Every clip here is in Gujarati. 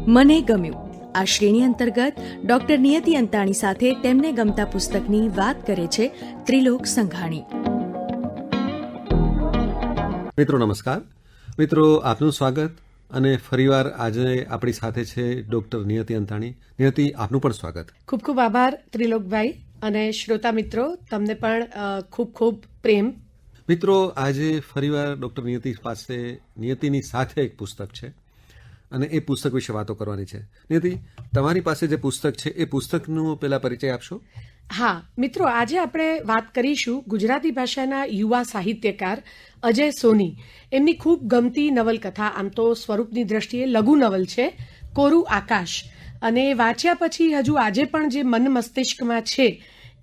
મને ગમ્યું આ શ્રેણી અંતર્ગત ડોક્ટર નિયતિ અંતાણી સાથે તેમને ગમતા પુસ્તકની વાત કરે છે ત્રિલોક સંઘાણી. મિત્રો નમસ્કાર. મિત્રો આપનું સ્વાગત અને ફરીવાર આજે આપણી સાથે છે ડોક્ટર નિયતિ અંતાણી. નિયતિ, આપનું પણ સ્વાગત. ખૂબ ખૂબ આભાર ત્રિલોકભાઈ, અને શ્રોતા મિત્રો તમને પણ ખૂબ ખૂબ પ્રેમ. મિત્રો, આજે ફરીવાર ડોક્ટર નિયતિ પાસે નિયતિની સાથે એક પુસ્તક છે અને એ પુસ્તક વિશે વાતો કરવાની છે. નિયતિ, તમારી પાસે જે પુસ્તક છે એ પુસ્તકનો પહેલા પરિચય આપશો? હા મિત્રો, આજે આપણે વાત કરીશું ગુજરાતી ભાષાના યુવા સાહિત્યકાર અજય સોની. એમની ખૂબ ગમતી નવલકથા, આમ તો સ્વરૂપની દ્રષ્ટિએ લઘુ નવલ છે, કોરું આકાશ. અને વાંચ્યા પછી હજુ આજે પણ જે મન મસ્તિષ્કમાં છે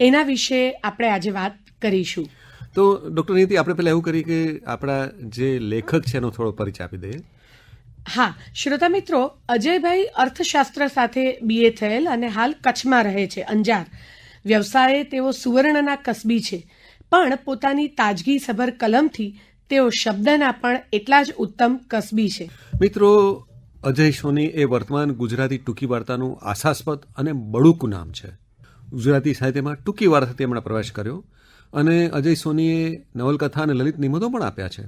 એના વિશે આપણે આજે વાત કરીશું. તો ડોક્ટર નિયતિ, આપણે પહેલા એવું કરીએ કે આપણા જે લેખક છે એનો થોડો પરિચય આપી દઈએ. હા શ્રોતા મિત્રો, અજયભાઈ અર્થશાસ્ત્ર સાથે BA થયેલ અને હાલ કચ્છમાં રહે છે, અંજાર. વ્યવસાયે તેઓ સુવર્ણના કસબી છે, પણ પોતાની તાજગીસભર કલમથી તેઓ શબ્દના પણ એટલા જ ઉત્તમ કસબી છે. મિત્રો, અજય સોની એ વર્તમાન ગુજરાતી ટૂંકી વાર્તાનું આશાસ્પદ અને બળુકું નામ છે. ગુજરાતી સાહિત્યમાં ટૂંકી વાર્તાથી એમણે પ્રવેશ કર્યો અને અજય સોનીએ નવલકથા અને લલિત નિબંધો પણ આપ્યા છે.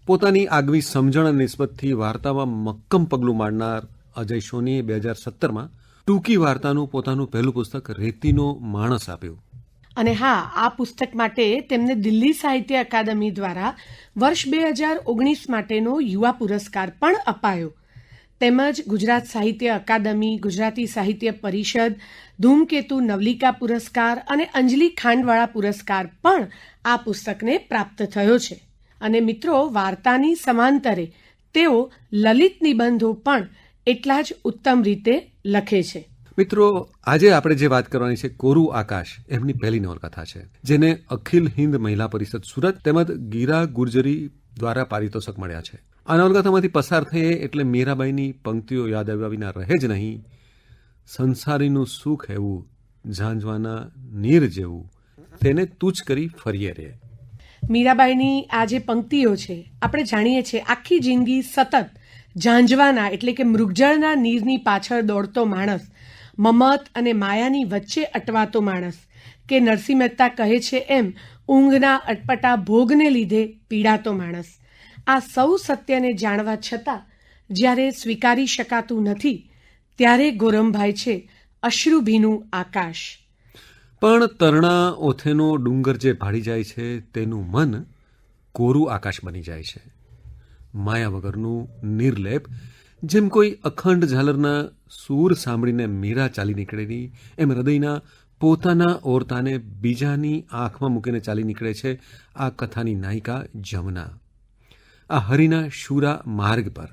પોતાની આગવી સમજણ અને નિસ્બતથી વાર્તામાં મક્કમ પગલું માંડનાર અજય સોનીએ 2017માં ટૂંકી વાર્તાનું પોતાનું પહેલું પુસ્તક રેતીનો માણસ આપ્યું. અને હા, આ પુસ્તક માટે તેમને દિલ્હી સાહિત્ય અકાદમી દ્વારા વર્ષ 2019 માટેનો યુવા પુરસ્કાર પણ અપાયો. તેમજ ગુજરાત સાહિત્ય અકાદમી, ગુજરાતી સાહિત્ય પરિષદ, ધૂમકેતુ નવલિકા પુરસ્કાર અને અંજલિ ખાંડવાળા પુરસ્કાર પણ આ પુસ્તકને પ્રાપ્ત થયો છે. અને મિત્રો, વાર્તાની સમાંતરે તેઓ લલિત નિબંધો પણ એટલા જ ઉત્તમ રીતે લખે છે. મિત્રો, આજે આપણે જે વાત કરવાની છે કોરું આકાશ એમની પહેલી નવલકથા છે, જેને અખિલ હિન્દ મહિલા પરિષદ સુરત તેમજ ગીરા ગુર્જરી દ્વારા પારિતોષક મળ્યા છે. આ નવલકથામાંથી પસાર થઈએ એટલે મીરાબાઈની પંક્તિઓ યાદ આવ્યા વિના રહે જ નહીં. સંસારીનું સુખ એવું, ઝાંઝવાના નીર જેવું, તેને તુજ કરી ફરીએ રે. મીરાબાઈની આ જે પંક્તિઓ છે, આપણે જાણીએ છીએ આખી જિંદગી સતત ઝાંઝવાના એટલે કે મૃગજળના નીરની પાછળ દોડતો માણસ, મમત અને માયાની વચ્ચે અટવાતો માણસ, કે નરસિંહ મહેતા કહે છે એમ ઊંઘના અટપટા ભોગને લીધે પીડાતો માણસ. આ સૌ સત્યને જાણવા છતાં જ્યારે સ્વીકારી શકાતું નથી, ત્યારે ગોરમભાઈ છે અશ્રુભીનું આકાશ. પણ તરણા ઓથેનો ડુંગર જે ભાડી જાય છે તેનું મન કોરું આકાશ બની જાય છે. માયા વગરનું નિર્લેપ, જેમ કોઈ અખંડ ઝાલરના સૂર સાંભળીને મીરા ચાલી નીકળેલી, એમ હૃદયના પોતાના ઓરતાને બીજાની આંખમાં મૂકીને ચાલી નીકળે છે આ કથાની નાયિકા જમના, આ હરિના શુરા માર્ગ પર.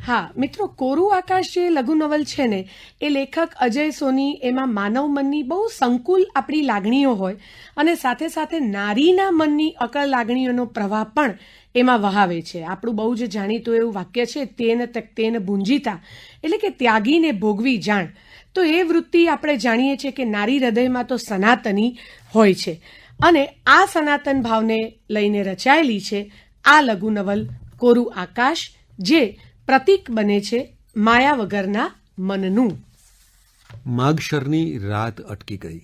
હા મિત્રો, કોરું આકાશ જે લઘુ નવલ છે ને, એ લેખક અજય સોની એમાં માનવ મનની બહુ સંકુલ આપણી લાગણીઓ હોય અને સાથે સાથે નારીના મનની અકળ લાગણીઓનો પ્રવાહ પણ એમાં વહાવે છે. આપણું બહુ જ જાણીતું એવું વાક્ય છે, તેન તક્તેન ભુંજીતા, એટલે કે ત્યાગીને ભોગવી જાણ. તો એ વૃત્તિ આપણે જાણીએ છીએ કે નારી હૃદયમાં તો સનાતની હોય છે, અને આ સનાતન ભાવને લઈને રચાયેલી છે આ લઘુ નવલ કોરું આકાશ, જે પ્રતીક બને છે માયા વગરના મનનું. માગશરની રાત અટકી ગઈ.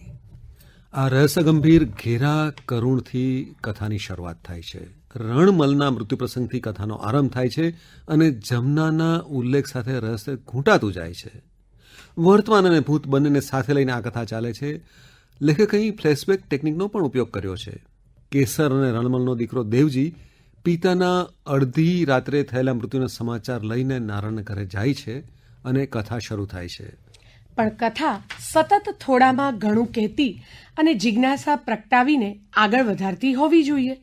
આ રહસ્યગંભીર ઘેરા કરુણથી કથાની શરૂઆત થાય છે. રણમલના મૃત્યુ પ્રસંગથી કથાનો આરંભ થાય છે અને જમનાના ઉલ્લેખ સાથે રહસ્ય ઘૂંટાતું જાય છે. વર્તમાન અને ભૂત બંનેને સાથે લઈને આ કથા ચાલે છે. લેખકે અહીં ફ્લેશબેક ટેકનિકનો પણ ઉપયોગ કર્યો છે. કેસર અને રણમલનો દીકરો દેવજી પિતાના અડધી રાત્રે થયેલા મૃત્યુના સમાચાર લઈને નારાયણ ઘરે જાય છે અને કથા શરૂ થાય છે. પણ કથા સતત થોડામાં ઘણું કહેતી અને જિજ્ઞાસા પ્રગટાવીને આગળ વધારતી હોવી જોઈએ.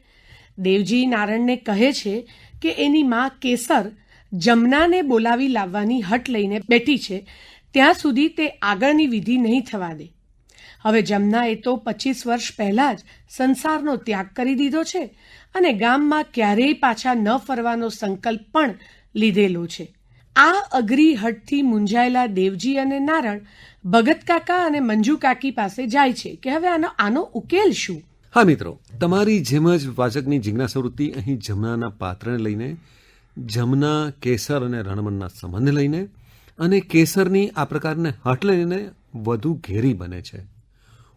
દેવજી નારણને કહે છે કે એની માં કેસર જમનાને બોલાવી લાવવાની હટ લઈને બેઠી છે, ત્યાં સુધી તે આગળની વિધિ નહીં થવા દે. હવે જમનાએ તો 25 વર્ષ પહેલા જ સંસારનો ત્યાગ કરી દીધો છે અને ગામમાં ક્યારેય પાછા ન ફરવાનો સંકલ્પ પણ લીધેલો છે. આ અઘરી હઠથી મૂંઝાયેલા દેવજી અને નારણ ભગત કાકા અને મંજુ કાકી પાસે જાય છે કે હવે આનો ઉકેલ શું. હા મિત્રો, તમારી જેમ જ વાચકની જિજ્ઞાસવૃત્તિ અહીં જમનાના પાત્રને લઈને, જમના, કેસર અને રણમલના સંબંધને લઈને અને કેસરની આ પ્રકારને હઠ લઈને વધુ ઘેરી બને છે.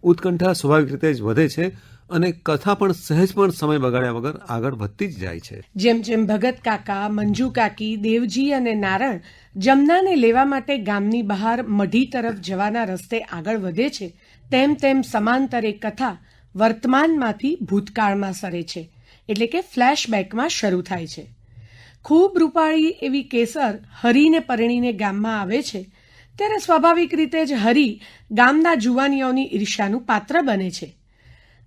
ઉત્કંઠા સ્વાભાવિક રીતે જ વધે છે અને કથા પણ સહેજ પણ સમય બગાડ્યા વગર આગળ વધતી જ જાય છે. જેમ જેમ ભગત કાકા, મંજુ કાકી, દેવજી અને નારણ જમનાને લેવા માટે ગામની બહાર મઢી તરફ જવાના રસ્તે આગળ વધે છે, તેમ તેમ સમાંતરે કથા વર્તમાનમાંથી ભૂતકાળમાં સરે છે, એટલે કે ફ્લેશબેકમાં શરૂ થાય છે. ખૂબ રૂપાળી એવી કેસર હરીને પરણીને ગામમાં આવે છે ત્યારે સ્વાભાવિક રીતે જ હરી ગામના જુવાનીઓની ઈર્ષ્યાનું પાત્ર બને છે.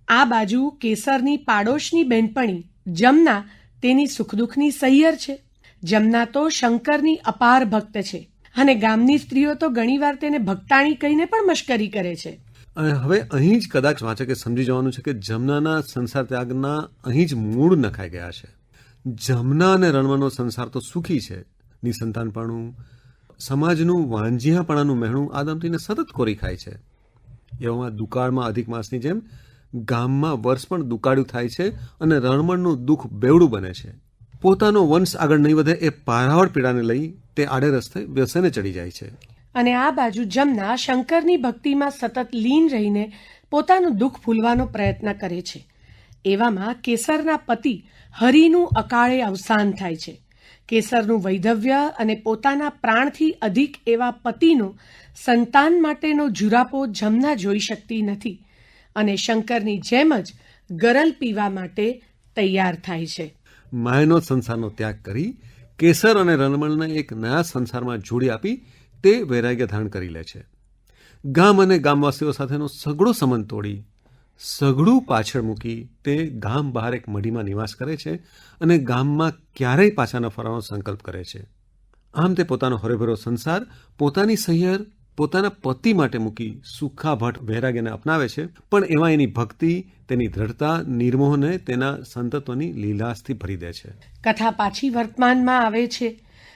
આ બાજુ કેસરની પાડોશની બહેનપણી જમના તેની સુખદુઃખની સહિયર છે. જમના તો શંકરની અપાર ભક્ત છે અને ગામની સ્ત્રીઓ તો ઘણીવાર તેને ભક્તાણી કહીને પણ મશ્કરી કરે છે. અને હવે અહીં જ કદાચ વાંચકે સમજી જવાનું છે કે જમનાના સંસાર ત્યાગના અહીં જ મૂળ નખાઈ ગયા છે. જમના અને રણમલનો સંસાર તો સુખી છે, નિસંતાનપણું, સમાજનું વાંજિયાપણાનું મહેણું આ દંપતીને સતત કોરી ખાય છે. એવામાં દુકાળમાં અધિક માસની જેમ ગામમાં વર્ષ પણ દુકાળ્યું થાય છે અને રણમલનું દુઃખ બેવડું બને છે. પોતાનો વંશ આગળ નહીં વધે એ પારાવડ પીડાને લઈ તે આડે રસ્તે વ્યસને ચડી જાય છે. અને આ બાજુ જમના શંકરની ભક્તિમાં સતત લીન રહીને પોતાનું દુઃખ ભૂલવાનો પ્રયત્ન કરે છે. એવામાં કેસરના પતિ હરિનું અકાળે અવસાન થાય છે. કેસરનું વૈધવ્ય અને પોતાના પ્રાણથી અધિક એવા પતિનો સંતાન માટેનો જુરાપો જમના જોઈ શકતી નથી અને શંકરની જેમ જ ગરલ પીવા માટે તૈયાર થાય છે. માયનો સંસારનો ત્યાગ કરી કેસર અને રણમલને એક નયા સંસારમાં જોડી આપી તે વૈરાગ્ય ધારણ કરી લે છે. ગામ અને ગામવાસીઓ સાથેનો સઘળો સંબંધ તોડી સઘળું પાછળ મૂકી તે ગામ બહાર એક મઢીમાં નિવાસ કરે છે અને ગામમાં ક્યારેય પાછા ન ફરવાનો સંકલ્પ કરે છે. આમ તે પોતાનો હરેભરો સંસાર પોતાની સહિયર પોતાના પતિ માટે મૂકી સુખાભટ વૈરાગ્યને અપનાવે છે, પણ એમાં એની ભક્તિ, તેની દ્રઢતા, નિર્મોહને તેના સંતત્વની લીલાસથી ભરી દે છે. કથા પાછી વર્તમાનમાં આવે છે.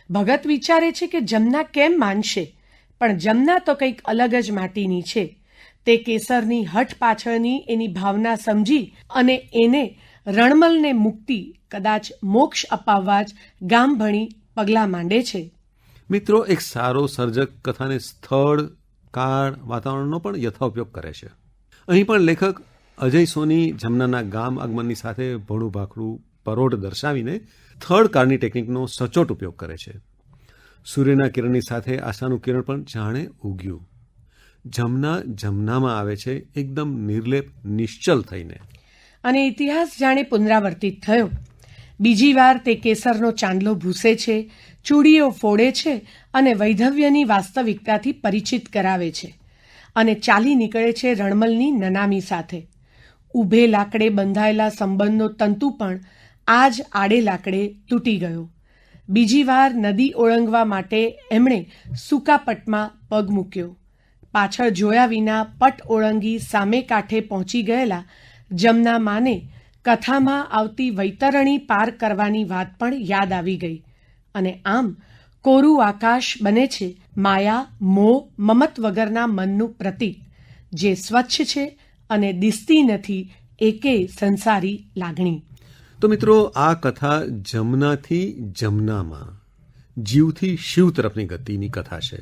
ભગત વિચારે છે કે જમના કેમ માનશે, પણ જમના તો કંઈક અલગ જ માટીની છે. તે કેસરની હઠ પાછળની એની ભાવના સમજી અને એને રણમલને મુક્તિ, કદાચ મોક્ષ અપાવવા જ ગામ ભણી પગલાં માંડે છે. મિત્રો, એક સારો સર્જક કથાને સ્થળ, કાળ, વાતાવરણનો પણ યથાઉપયોગ કરે છે. અહીં પણ લેખક અજય સોની જમનાના ગામ આગમનની સાથે ભોળું ભાખડું પરોઢ દર્શાવીને સ્થળ કાળની ટેકનિકનો સચોટ ઉપયોગ કરે છે. સૂર્યના કિરણની સાથે આશાનું કિરણ પણ જાણે ઉગ્યું. જમના જમનામાં આવે છે એકદમ નિર્લેપ, નિશ્ચલ થઈને. અને ઇતિહાસ જાણે પુનરાવર્તિત થયો. બીજી વાર તે કેસરનો ચાંદલો ભૂસે છે, ચૂડીઓ ફોડે છે અને વૈધવ્યની વાસ્તવિકતાથી પરિચિત કરાવે છે અને ચાલી નીકળે છે રણમલની નનામી સાથે. ઊભે લાકડે બંધાયેલા સંબંધનો તંતુ પણ આજ આડે લાકડે તૂટી ગયો. બીજી વાર નદી ઓળંગવા માટે એમણે સૂકા પટમાં પગ મૂક્યો. પાછળ જોયા વિના પટ ઓળંગી સામે કાંઠે પહોંચી ગયેલા જમના માને કથામાં આવતી વૈતરણી પાર કરવાની વાત પણ યાદ આવી ગઈ અને આમ કોરું આકાશ બને છે માયા, મોહ, મમત વગરના મનનું પ્રતીક, જે સ્વચ્છ છે અને દિસતી નથી એકેય સંસારી લાગણી. તો મિત્રો, આ કથા જમનાથી જમનામાં, જીવથી શિવ તરફની ગતિની કથા છે.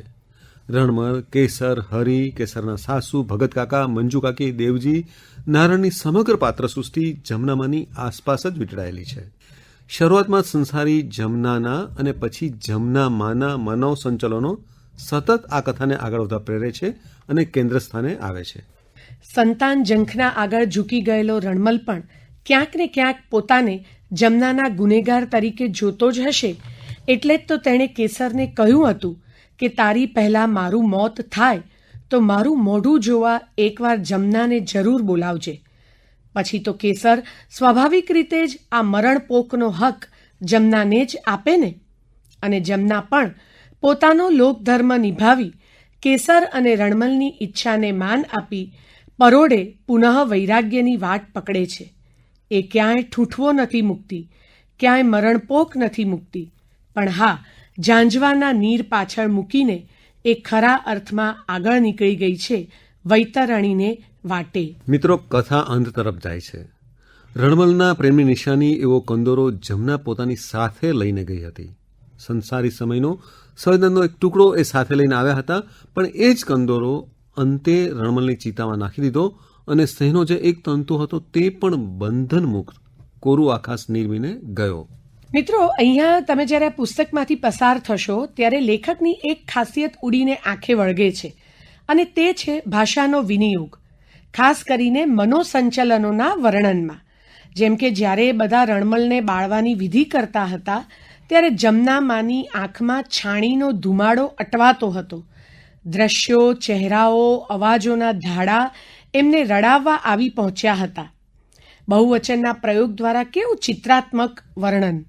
રણમલ, કેસર, હરિ, કેસરના સાસુ, ભગત કાકા, મંજુ કાકી, દેવજી, નારણની સમગ્ર પાત્ર સૃષ્ટિ જમનામાંની આસપાસ જ વીંટળાયેલી છે. શરૂઆતમાં સંસારી જમનાના અને પછી જમના માના માનવ સંચલનો સતત આ કથાને આગળ વધવા પ્રેરે છે અને કેન્દ્ર સ્થાને આવે છે. સંતાન જંખના આગળ ઝૂકી ગયેલો રણમલ પણ ક્યાંક ને ક્યાંક પોતાને જમનાના ગુનેગાર તરીકે જોતો જ હશે, એટલે જ તો તેણે કેસરને કહ્યું હતું કે તારી પહેલાં મારું મોત થાય તો મારું મોઢું જોવા એકવાર જમનાને જરૂર બોલાવજે. પછી તો કેસર સ્વાભાવિક રીતે જ આ મરણપોકનો હક જમનાને જ આપે ને. અને જમના પણ પોતાનો લોકધર્મ નિભાવી કેસર અને રણમલની ઈચ્છાને માન આપી પરોઢે પુનઃ વૈરાગ્યની વાટ પકડે છે. એ ક્યાંય ઠૂંઠવો નથી મૂકતી, ક્યાંય મરણપોક નથી મૂકતી, પણ હા, ઝાંઝવાના નીર પાછળ મૂકીને એ ખરા અર્થમાં આગળ નીકળી ગઈ છે વૈતરણીને વાટે. મિત્રો, કથા અંત તરફ જાય છે. રણમલના પ્રેમની નિશાની એવો કંદોરો જમના પોતાની સાથે લઈને ગઈ હતી. સંસારી સમયનો સંવેદનનો એક ટુકડો એ સાથે લઈને આવ્યા હતા, પણ એ જ કંદોરો અંતે રણમલની ચિતામાં નાખી દીધો અને સ્નેહનો જે એક તંતુ હતો તે પણ બંધન મુક્ત કોરું આકાશ નીરવીને ગયો. મિત્રો, અહીંયા તમે જ્યારે આ પુસ્તકમાંથી પસાર થશો ત્યારે લેખકની એક ખાસિયત ઉડીને આંખે વળગે છે, અને તે છે ભાષાનો વિનિયોગ, ખાસ કરીને મનોસંચલનોના વર્ણનમાં. જેમ કે જ્યારે બધા રણમલને બાળવાની વિધિ કરતા હતા ત્યારે જમનામાની આંખમાં છાણીનો ધુમાડો અટવાતો હતો. દ્રશ્યો, ચહેરાઓ, અવાજોના ધાડા એમને રડાવવા આવી પહોંચ્યા હતા. બહુવચનના પ્રયોગ દ્વારા કેવું ચિત્રાત્મક વર્ણન.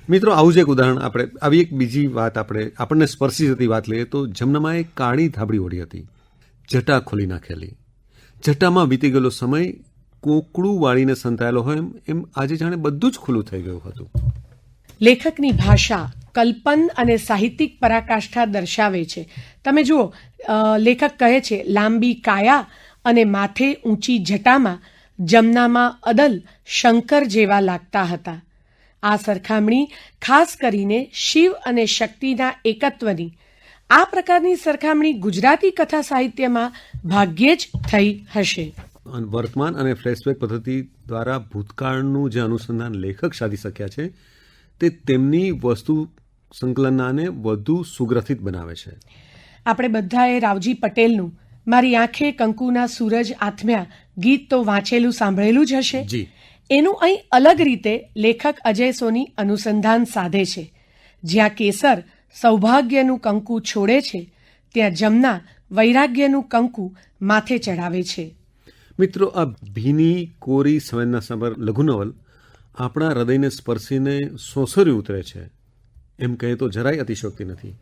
મિત્રો, આવું જ એક ઉદાહરણ આપણે આવી એક બીજી વાત આપણને સ્પર્શી જતી વાત લઈએ તો જમનામાં એક કાળી ધાબળી ઓઢી હતી, જટા ખોલી નાખેલી. જટામાં વીતી ગયેલો સમય કોકડું વાળીને સંતાયેલો હોય એમ આજે જાણે બધું જ ખુલ્લું થઈ ગયું હતું. લેખકની ભાષા કલ્પન અને સાહિત્યિક પરાકાષ્ઠા દર્શાવે છે. તમે જુઓ, લેખક કહે છે, લાંબી કાયા અને માથે ઊંચી જટામાં જમનામાં અદલ શંકર જેવા લાગતા હતા. આ સરખામણી ખાસ કરીને શિવ અને શક્તિના એકત્વની. આ પ્રકારની સરખામણી ગુજરાતી કથા સાહિત્યમાં ભાગ્યે જ થઈ હશે. વર્તમાન અને ફ્લેશબેક પદ્ધતિ દ્વારા ભૂતકાળનું જે અનુસંધાન લેખક સાધી શક્યા છે તે તેમની વસ્તુ સંકલનને વધુ સુગ્રથિત બનાવે છે. આપણે બધાએ રાવજી પટેલનું મારી આંખે કંકુના સૂરજ આથમ્યા ગીત તો વાંચેલું સાંભળેલું જ હશે. જી. એનું અહીં અલગ રીતે લેખક અજય સોની અનુસંધાન સાધે છે. જ્યાં કેસર સૌભાગ્યનું કંકુ છોડે છે ત્યાં જમના વૈરાગ્યનું કંકુ માથે ચડાવે છે. મિત્રો, આ ભીની કોરી સંવેદનાસભર લઘુનવલ આપણા હૃદયને સ્પર્શીને સોસરી ઉતરે છે એમ કહે તો જરાય અતિશયોક્તિ નથી.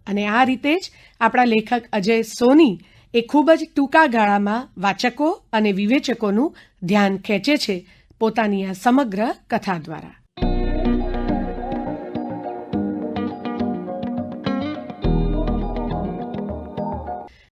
અને આ રીતે જ આપણા લેખક અજય સોની એ ખૂબ જ ટૂંકા ગાળામાં વાચકો અને વિવેચકોનું ધ્યાન ખેંચે છે પોતાની આ સમગ્ર કથા દ્વારા.